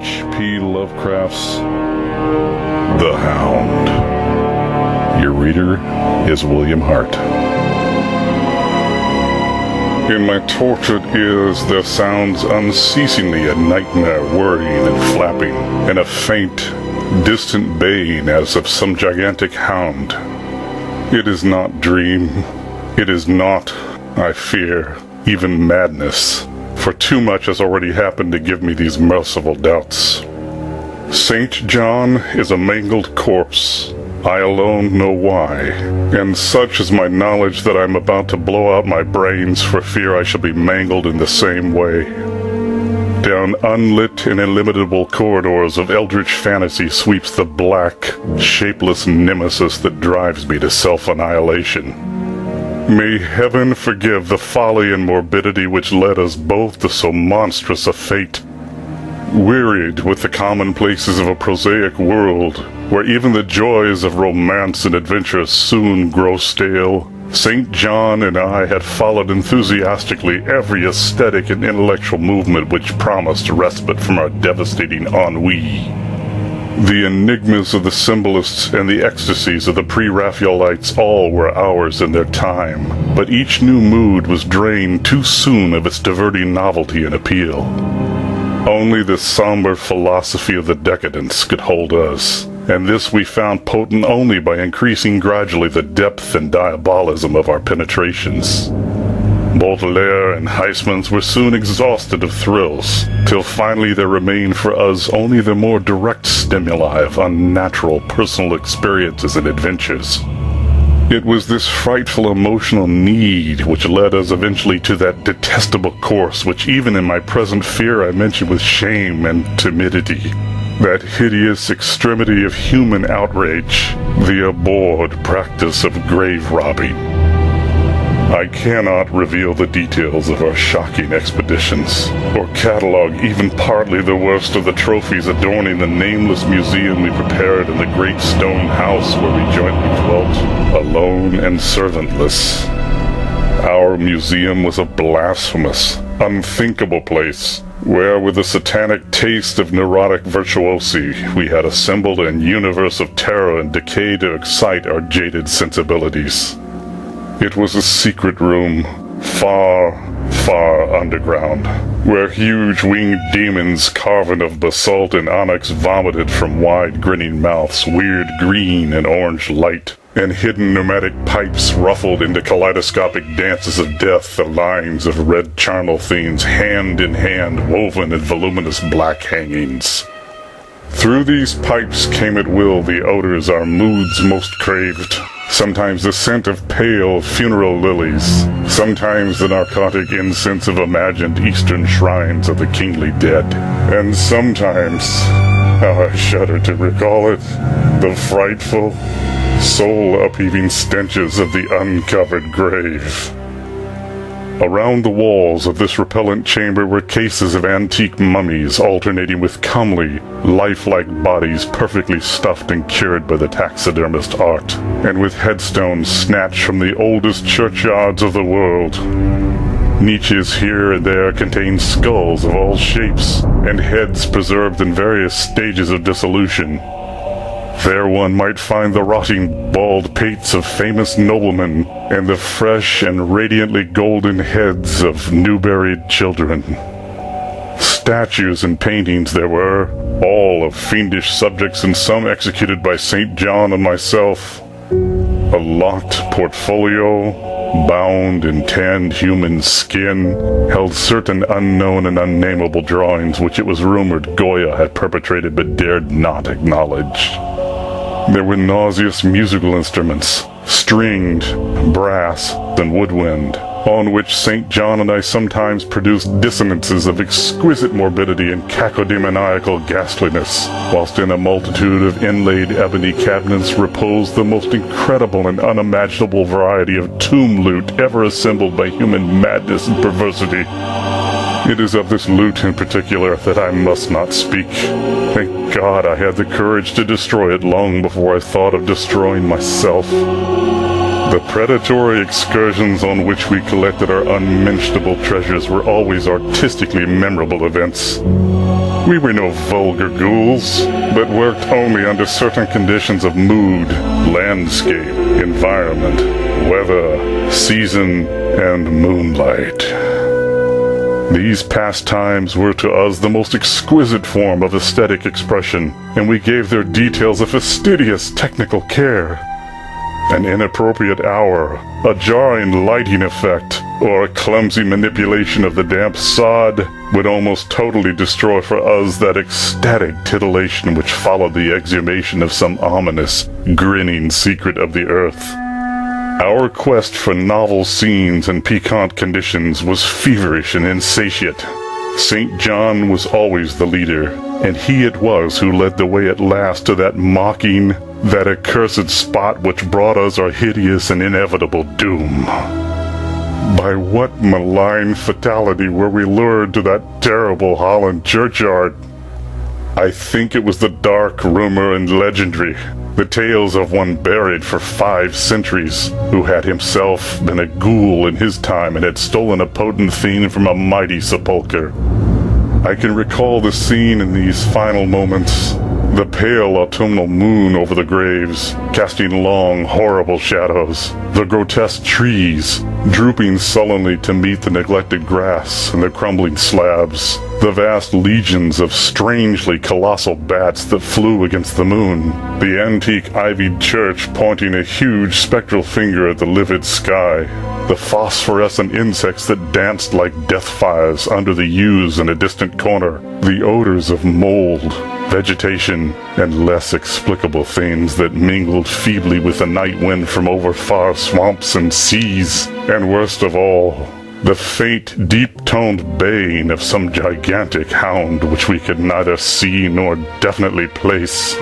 H.P. Lovecraft's The Hound. Your reader is William Hart. In my tortured ears there sounds unceasingly a nightmare worrying and flapping, and a faint, distant baying as of some gigantic hound. It is not dream. It is not, I fear, even madness, for too much has already happened to give me these merciful doubts. St. John is a mangled corpse. I alone know why, and such is my knowledge that I am about to blow out my brains for fear I shall be mangled in the same way. Down unlit and illimitable corridors of eldritch fantasy sweeps the black, shapeless nemesis that drives me to self-annihilation. May heaven forgive the folly and morbidity which led us both to so monstrous a fate. Wearied with the commonplaces of a prosaic world, where even the joys of romance and adventure soon grow stale, St. John and I had followed enthusiastically every aesthetic and intellectual movement which promised respite from our devastating ennui. The enigmas of the symbolists and the ecstasies of the pre-Raphaelites all were ours in their time, but each new mood was drained too soon of its diverting novelty and appeal. Only the somber philosophy of the decadence could hold us, and this we found potent only by increasing gradually the depth and diabolism of our penetrations. Baudelaire and Huysmans were soon exhausted of thrills, till finally there remained for us only the more direct stimuli of unnatural personal experiences and adventures. It was this frightful emotional need which led us eventually to that detestable course which even in my present fear I mention with shame and timidity. That hideous extremity of human outrage, the abhorred practice of grave robbing. I cannot reveal the details of our shocking expeditions, or catalog even partly the worst of the trophies adorning the nameless museum we prepared in the great stone house where we jointly dwelt, alone and servantless. Our museum was a blasphemous, unthinkable place, where with a satanic taste of neurotic virtuosi we had assembled a universe of terror and decay to excite our jaded sensibilities. It was a secret room, far, far underground, where huge winged demons carven of basalt and onyx vomited from wide grinning mouths weird green and orange light, and hidden pneumatic pipes ruffled into kaleidoscopic dances of death the lines of red charnel themes hand in hand woven in voluminous black hangings. Through these pipes came at will the odors our moods most craved, sometimes the scent of pale funeral lilies, sometimes the narcotic incense of imagined eastern shrines of the kingly dead, and sometimes, how I shudder to recall it, the frightful, soul-upheaving stenches of the uncovered grave. Around the walls of this repellent chamber were cases of antique mummies alternating with comely, lifelike bodies perfectly stuffed and cured by the taxidermist art, and with headstones snatched from the oldest churchyards of the world. Niches here and there contained skulls of all shapes, and heads preserved in various stages of dissolution. There one might find the rotting bald pates of famous noblemen, and the fresh and radiantly golden heads of new-buried children. Statues and paintings there were, all of fiendish subjects and some executed by St. John and myself. A locked portfolio, bound in tanned human skin, held certain unknown and unnameable drawings which it was rumored Goya had perpetrated but dared not acknowledge. There were nauseous musical instruments, stringed, brass, and woodwind, on which St. John and I sometimes produced dissonances of exquisite morbidity and cacodemoniacal ghastliness, whilst in a multitude of inlaid ebony cabinets reposed the most incredible and unimaginable variety of tomb loot ever assembled by human madness and perversity. It is of this loot in particular that I must not speak. Thank God I had the courage to destroy it long before I thought of destroying myself. The predatory excursions on which we collected our unmentionable treasures were always artistically memorable events. We were no vulgar ghouls, but worked only under certain conditions of mood, landscape, environment, weather, season, and moonlight. These pastimes were to us the most exquisite form of aesthetic expression, and we gave their details a fastidious technical care. An inappropriate hour, a jarring lighting effect, or a clumsy manipulation of the damp sod would almost totally destroy for us that ecstatic titillation which followed the exhumation of some ominous, grinning secret of the earth. Our quest for novel scenes and piquant conditions was feverish and insatiate. St. John was always the leader, and he it was who led the way at last to that mocking, that accursed spot which brought us our hideous and inevitable doom. By what malign fatality were we lured to that terrible Holland churchyard? I think it was the dark rumor and legendary, the tales of one buried for 5 centuries, who had himself been a ghoul in his time and had stolen a potent fiend from a mighty sepulchre. I can recall the scene in these final moments, the pale autumnal moon over the graves, casting long, horrible shadows, the grotesque trees, drooping sullenly to meet the neglected grass and the crumbling slabs, the vast legions of strangely colossal bats that flew against the moon, the antique ivied church pointing a huge spectral finger at the livid sky, the phosphorescent insects that danced like death fires under the yews in a distant corner, the odors of mold, vegetation, and less explicable things that mingled feebly with the night wind from over far swamps and seas, and worst of all, the faint, deep-toned baying of some gigantic hound which we could neither see nor definitely place.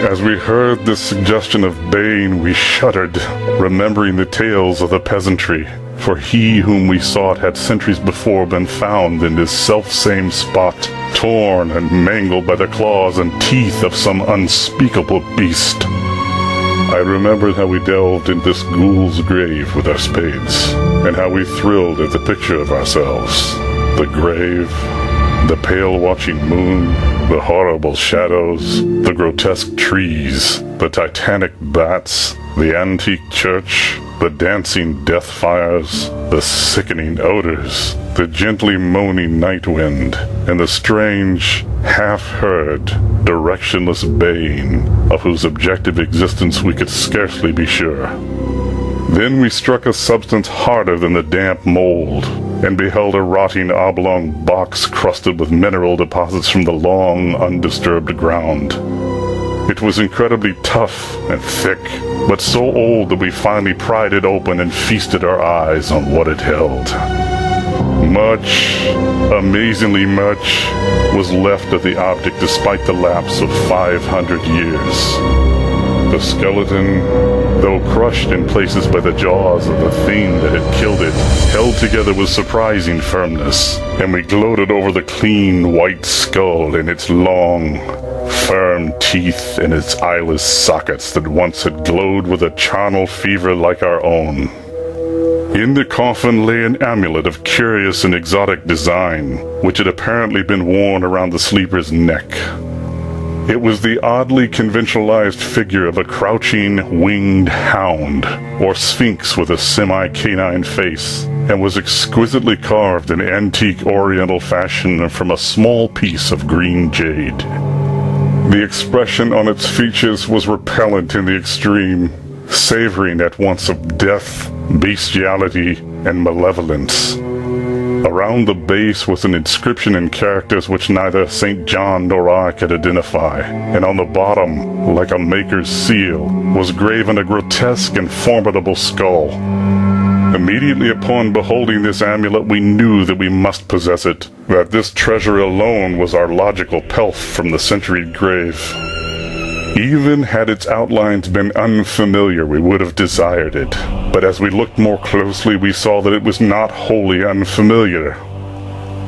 As we heard this suggestion of baying, we shuddered, remembering the tales of the peasantry, for he whom we sought had centuries before been found in this self-same spot, torn and mangled by the claws and teeth of some unspeakable beast. I remembered how we delved in this ghoul's grave with our spades, and how we thrilled at the picture of ourselves. The grave, the pale watching moon, the horrible shadows, the grotesque trees, the titanic bats, the antique church, the dancing death fires, the sickening odors, the gently moaning night wind, and the strange, half-heard, directionless baying, of whose objective existence we could scarcely be sure. Then we struck a substance harder than the damp mold, and beheld a rotting oblong box crusted with mineral deposits from the long, undisturbed ground. It was incredibly tough and thick, but so old that we finally pried it open and feasted our eyes on what it held. Much, amazingly much, was left of the object despite the lapse of 500 years. The skeleton, though crushed in places by the jaws of the thing that had killed it, held together with surprising firmness, and we gloated over the clean white skull and its long, firm teeth and its eyeless sockets that once had glowed with a charnel fever like our own. In the coffin lay an amulet of curious and exotic design, which had apparently been worn around the sleeper's neck. It was the oddly conventionalized figure of a crouching, winged hound, or sphinx with a semi-canine face, and was exquisitely carved in antique oriental fashion from a small piece of green jade. The expression on its features was repellent in the extreme, savoring at once of death, bestiality, and malevolence. Around the base was an inscription in characters which neither St. John nor I could identify, and on the bottom, like a maker's seal, was graven a grotesque and formidable skull. Immediately upon beholding this amulet, we knew that we must possess it, that this treasure alone was our logical pelf from the centuried grave. Even had its outlines been unfamiliar, we would have desired it, but as we looked more closely, we saw that it was not wholly unfamiliar.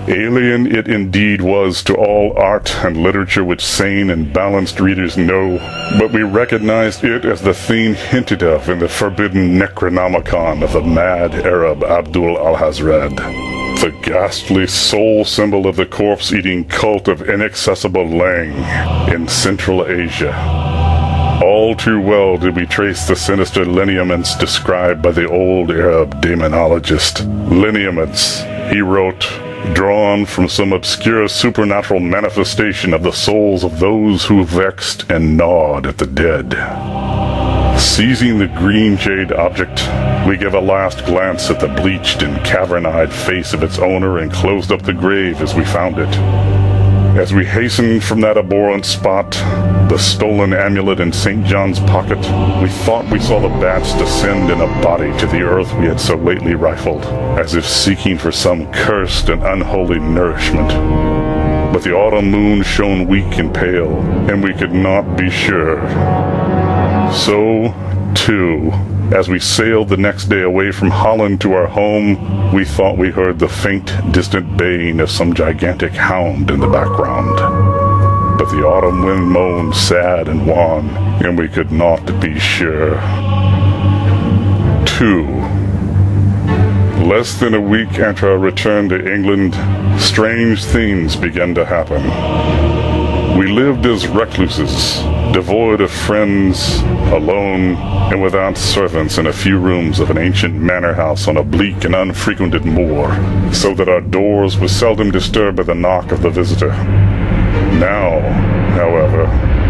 Alien it indeed was to all art and literature which sane and balanced readers know, but we recognized it as the theme hinted of in the forbidden Necronomicon of the mad Arab Abdul al-Hazred. the ghastly soul symbol of the corpse-eating cult of inaccessible Lang in Central Asia. All too well did we trace the sinister lineaments described by the old Arab demonologist. Lineaments, he wrote, drawn from some obscure supernatural manifestation of the souls of those who vexed and gnawed at the dead. Seizing the green jade object, we give a last glance at the bleached and cavern-eyed face of its owner and closed up the grave as we found it. As we hastened from that abhorrent spot, the stolen amulet in St. John's pocket, we thought we saw the bats descend in a body to the earth we had so lately rifled, as if seeking for some cursed and unholy nourishment. But the autumn moon shone weak and pale, and we could not be sure. So, too, as we sailed the next day away from Holland to our home, we thought we heard the faint, distant baying of some gigantic hound in the background. But the autumn wind moaned sad and wan, and we could not be sure. 2. Less than a week after our return to England, strange things began to happen. We lived as recluses, devoid of friends, alone, and without servants in a few rooms of an ancient manor house on a bleak and unfrequented moor, so that our doors were seldom disturbed by the knock of the visitor. Now, however,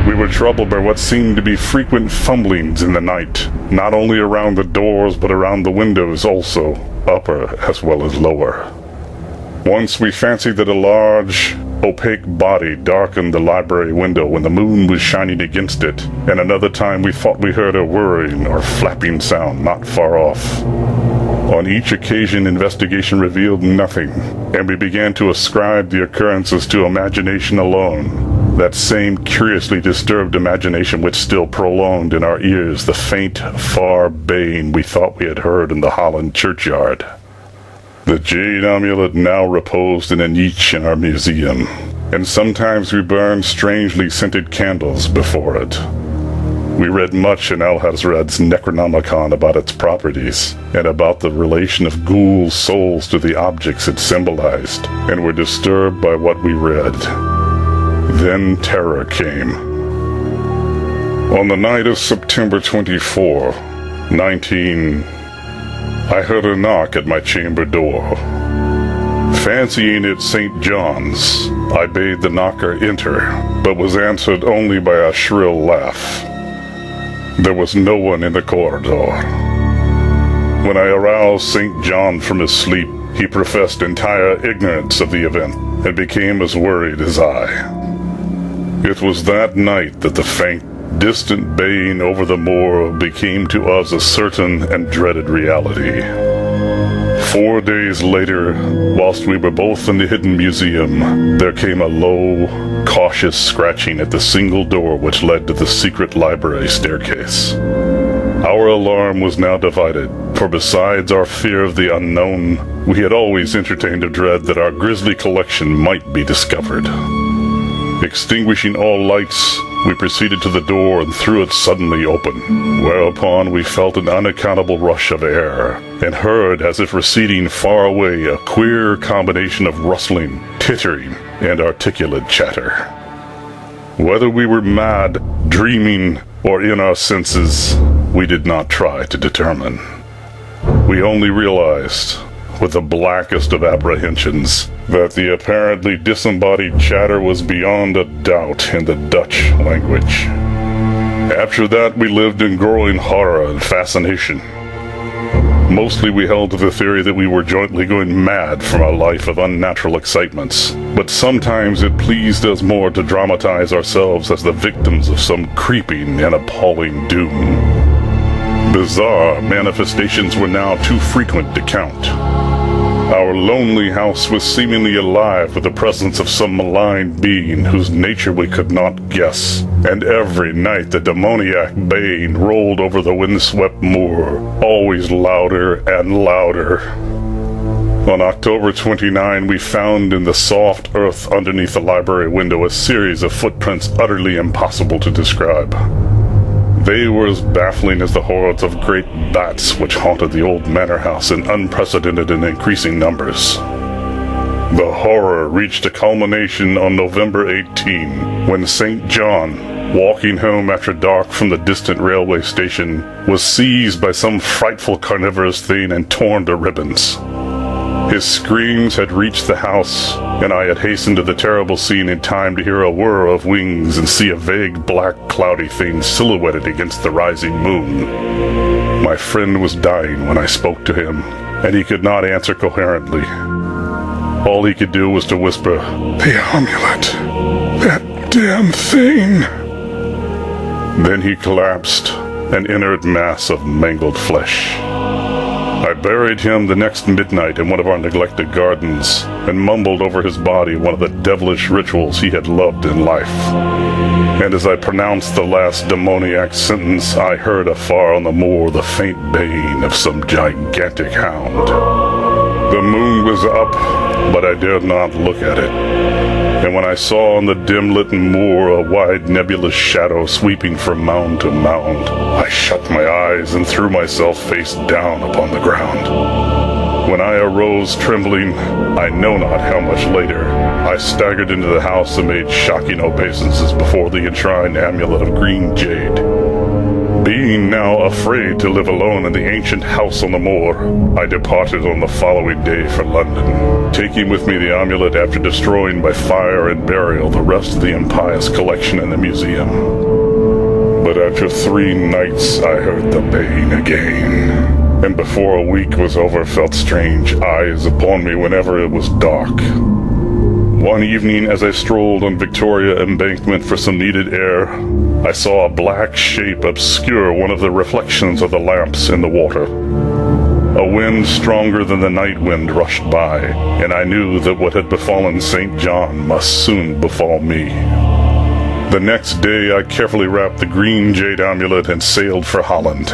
we were troubled by what seemed to be frequent fumblings in the night, not only around the doors but around the windows also, upper as well as lower. Once we fancied that a large, opaque body darkened the library window when the moon was shining against it, and another time we thought we heard a whirring or flapping sound not far off. On each occasion, investigation revealed nothing, and we began to ascribe the occurrences to imagination alone, that same curiously disturbed imagination which still prolonged in our ears the faint, far baying we thought we had heard in the Holland churchyard. The jade amulet now reposed in a niche in our museum, and sometimes we burned strangely scented candles before it. We read much in Alhazred's Necronomicon about its properties, and about the relation of ghouls' souls to the objects it symbolized, and were disturbed by what we read. Then terror came. On the night of September 24, I heard a knock at my chamber door. Fancying it St. John's, I bade the knocker enter, but was answered only by a shrill laugh. There was no one in the corridor. When I aroused St. John from his sleep, he professed entire ignorance of the event, and became as worried as I. It was that night that the faint, distant baying over the moor became to us a certain and dreaded reality. 4 days later, whilst we were both in the hidden museum, there came a low, cautious scratching at the single door which led to the secret library staircase. Our alarm was now divided, for besides our fear of the unknown, we had always entertained a dread that our grisly collection might be discovered. Extinguishing all lights, we proceeded to the door and threw it suddenly open, whereupon we felt an unaccountable rush of air, and heard, as if receding far away, a queer combination of rustling, tittering, and articulate chatter. Whether we were mad, dreaming, or in our senses, we did not try to determine. We only realized, with the blackest of apprehensions, that the apparently disembodied chatter was beyond a doubt in the Dutch language. After that, we lived in growing horror and fascination. Mostly we held to the theory that we were jointly going mad from a life of unnatural excitements, but sometimes it pleased us more to dramatize ourselves as the victims of some creeping and appalling doom. Bizarre manifestations were now too frequent to count. Our lonely house was seemingly alive with the presence of some malign being whose nature we could not guess, and every night the demoniac baying rolled over the windswept moor, always louder and louder. On October 29, we found in the soft earth underneath the library window a series of footprints utterly impossible to describe. They were as baffling as the hordes of great bats which haunted the old manor house in unprecedented and increasing numbers. The horror reached a culmination on November 18, when St. John, walking home after dark from the distant railway station, was seized by some frightful carnivorous thing and torn to ribbons. His screams had reached the house, and I had hastened to the terrible scene in time to hear a whir of wings and see a vague black cloudy thing silhouetted against the rising moon. My friend was dying when I spoke to him, and he could not answer coherently. All he could do was to whisper, "The amulet! That damn thing!" Then he collapsed, an inert mass of mangled flesh. I buried him the next midnight in one of our neglected gardens, and mumbled over his body one of the devilish rituals he had loved in life. And as I pronounced the last demoniac sentence, I heard afar on the moor the faint baying of some gigantic hound. The moon was up, but I dared not look at it. And when I saw on the dim-lit moor a wide nebulous shadow sweeping from mound to mound, I shut my eyes and threw myself face down upon the ground. When I arose trembling, I know not how much later, I staggered into the house and made shocking obeisances before the enshrined amulet of green jade. Being now afraid to live alone in the ancient house on the moor, I departed on the following day for London, taking with me the amulet after destroying by fire and burial the rest of the impious collection in the museum. But after 3 nights I heard the baying again, and before a week was over felt strange eyes upon me whenever it was dark. One evening as I strolled on Victoria Embankment for some needed air, I saw a black shape obscure one of the reflections of the lamps in the water. A wind stronger than the night wind rushed by, and I knew that what had befallen St. John must soon befall me. The next day I carefully wrapped the green jade amulet and sailed for Holland.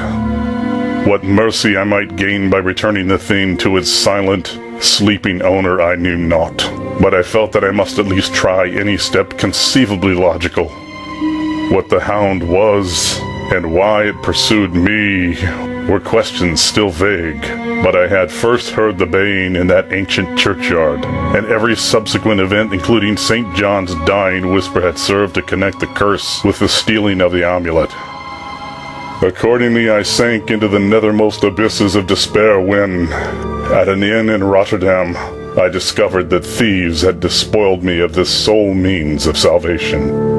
What mercy I might gain by returning the thing to its silent, sleeping owner I knew not, but I felt that I must at least try any step conceivably logical. What the hound was, and why it pursued me, were questions still vague, but I had first heard the baying in that ancient churchyard, and every subsequent event, including St. John's dying whisper, had served to connect the curse with the stealing of the amulet. Accordingly, I sank into the nethermost abysses of despair when, at an inn in Rotterdam, I discovered that thieves had despoiled me of this sole means of salvation.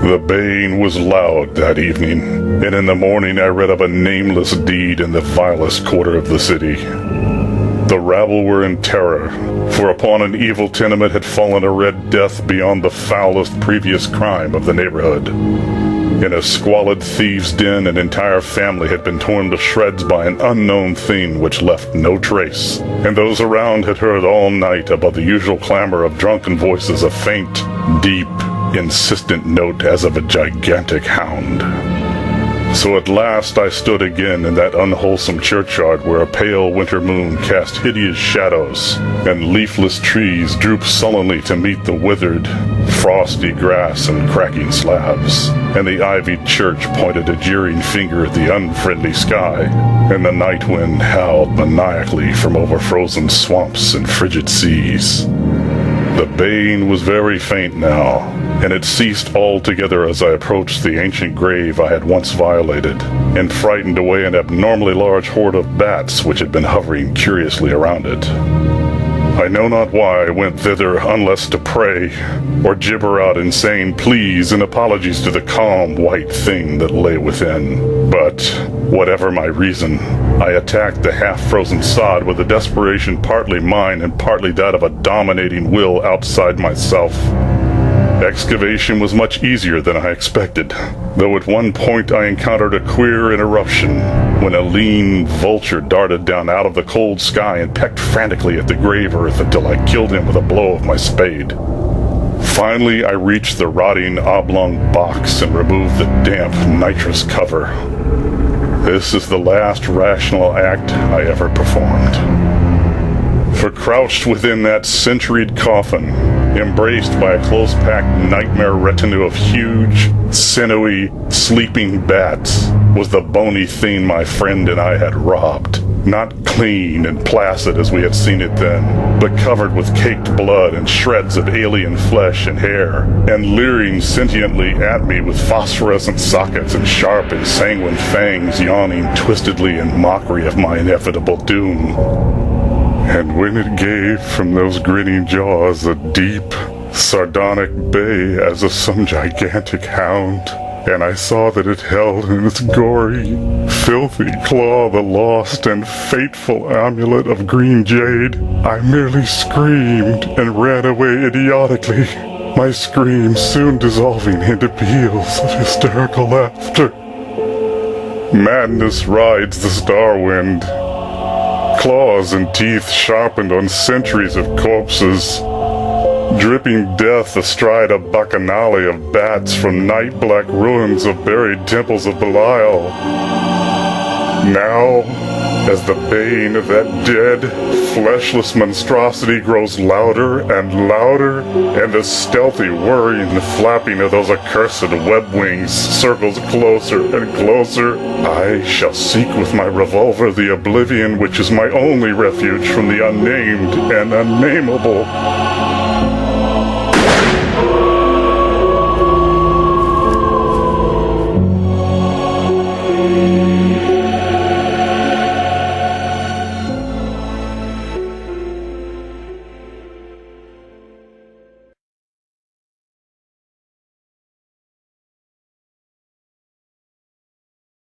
The baying was loud that evening, and in the morning I read of a nameless deed in the vilest quarter of the city. The rabble were in terror, for upon an evil tenement had fallen a red death beyond the foulest previous crime of the neighborhood. In a squalid thieves' den, an entire family had been torn to shreds by an unknown thing which left no trace, and those around had heard all night above the usual clamor of drunken voices a faint, deep, insistent note as of a gigantic hound. So at last I stood again in that unwholesome churchyard where a pale winter moon cast hideous shadows, and leafless trees drooped sullenly to meet the withered, frosty grass and cracking slabs, and the ivied church pointed a jeering finger at the unfriendly sky, and the night wind howled maniacally from over frozen swamps and frigid seas. The baying was very faint now, and it ceased altogether as I approached the ancient grave I had once violated, and frightened away an abnormally large horde of bats which had been hovering curiously around it. I know not why I went thither unless to pray, or gibber out insane pleas and apologies to the calm white thing that lay within. But, whatever my reason, I attacked the half-frozen sod with a desperation partly mine and partly that of a dominating will outside myself. Excavation was much easier than I expected, though at one point I encountered a queer interruption when a lean vulture darted down out of the cold sky and pecked frantically at the grave earth until I killed him with a blow of my spade. Finally, I reached the rotting oblong box and removed the damp nitrous cover. This is the last rational act I ever performed. For crouched within that centuried coffin, embraced by a close-packed nightmare retinue of huge, sinewy, sleeping bats, was the bony thing my friend and I had robbed. not clean and placid as we had seen it then, but covered with caked blood and shreds of alien flesh and hair, and leering sentiently at me with phosphorescent sockets and sharp and sanguine fangs yawning twistedly in mockery of my inevitable doom. And when it gave from those grinning jaws a deep, sardonic bay as of some gigantic hound, and I saw that it held in its gory, filthy claw the lost and fateful amulet of green jade, I merely screamed and ran away idiotically, my screams soon dissolving into peals of hysterical laughter. Madness rides the star wind, claws and teeth sharpened on centuries of corpses, dripping death astride a bacchanale of bats from night-black ruins of buried temples of Belial. Now, as the baying of that dead, fleshless monstrosity grows louder and louder, and the stealthy whirring and flapping of those accursed web wings circles closer and closer, I shall seek with my revolver the oblivion which is my only refuge from the unnamed and unnameable.